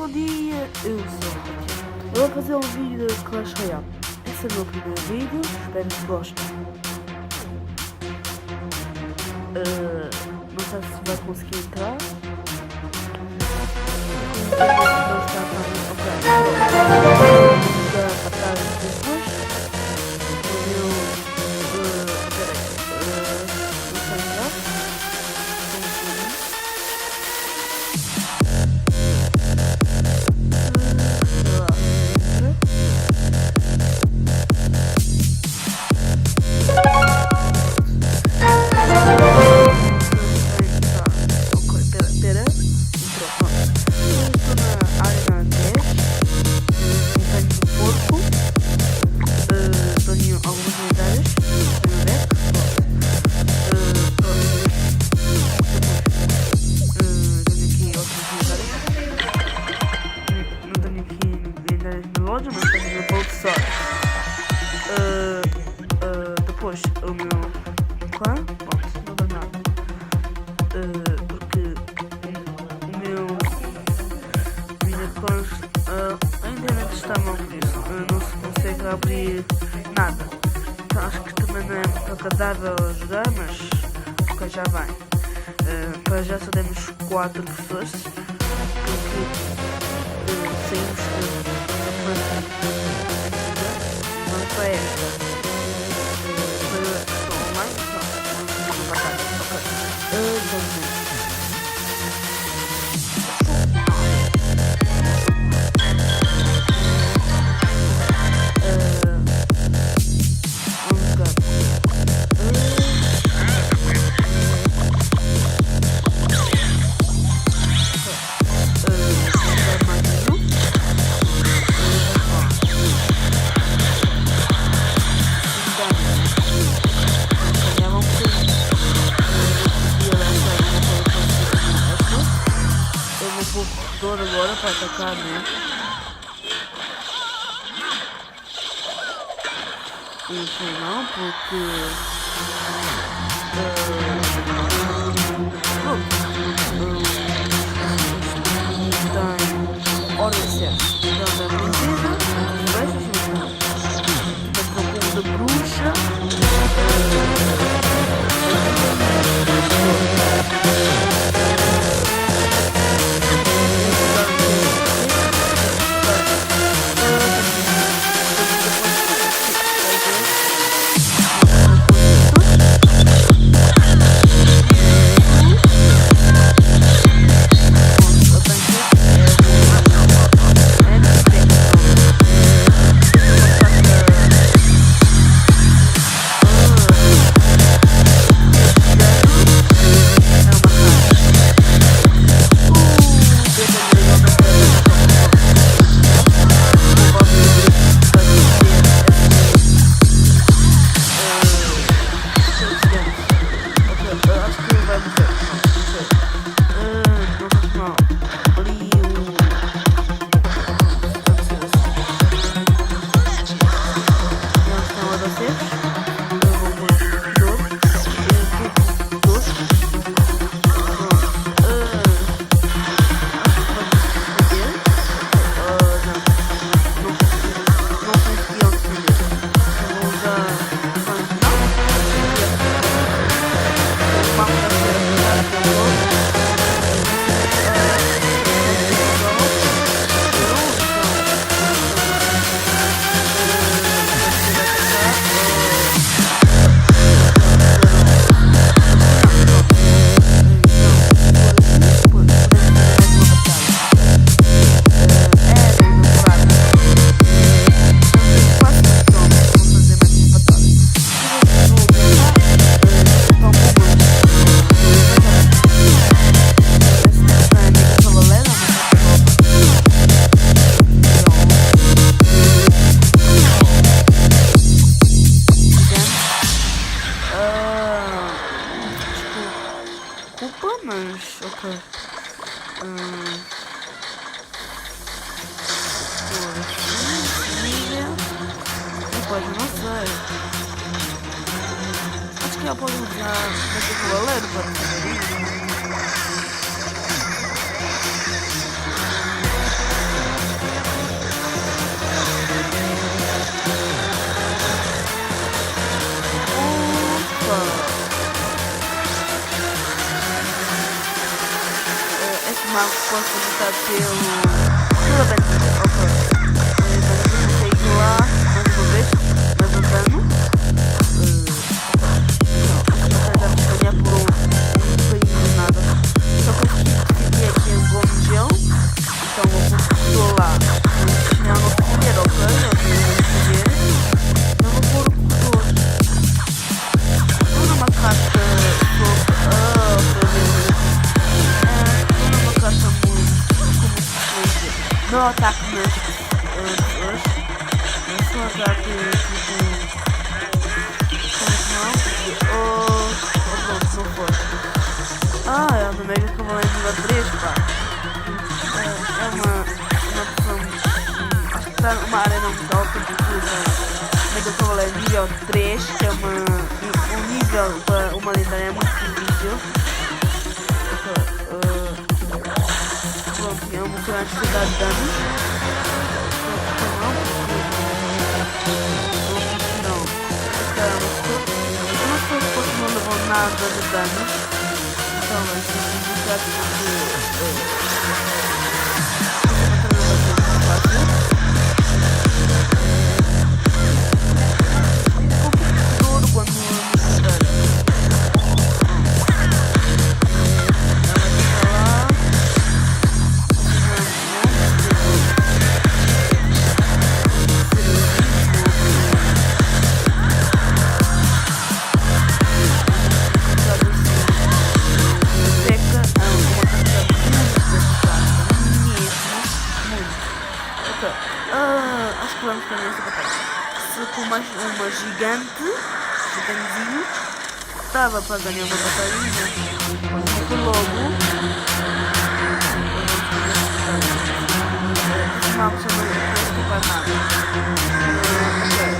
bom dia, eu sou o Raquel. Eu vou fazer um vídeo de Clash Royale. Esse é o meu primeiro vídeo, espero que gostem. Não sei se vai conseguir entrar. Mas tenho meu bolso só. Depois o meu clã, pronto, não dá nada. Porque minha clã, a internet está mal por isso, não se consegue abrir nada. Então acho que também não é muito agradável a jogar, mas ok, já vai. Para já só temos 4 pessoas, porque saímos não foi esta. Foi online? Não. Ok. Agora para atacar, né? Isso não, porque tem hora certa. Então da princesa, vai se juntar. Da bruxa. Mas ok. Depois eu não sei. Acho que já pode usar o galera para fazer isso. Marco posso começar pela Benfica, ok. Mas eu tenho lá, mais uma vez, mais um dano. Não, já me ganhar por um país nada. Só que eu decidi aqui em bom gel. Então eu vou lá. Já não escolher, ok? Eu vou pôr o corredor. Vou numa carta no ataque nas pessoas. Eu sou ataque pronto, não foi. É o Mega Cavaleiro nível 3, pá. É uma opção. Acho que está numa arena muito alta que usa Mega Cavaleiro nível 3, que é um nível para uma lendária é muito difícil. Pronto, é uma grande quantidade de dano. Eu não estou porque não levou nada de dano. Então vai ser complicado acho que vamos fazer essa batalha. Se com uma gigantezinho, estava para ganhar uma batalhinha. Muito logo. Vamos chamar de nada.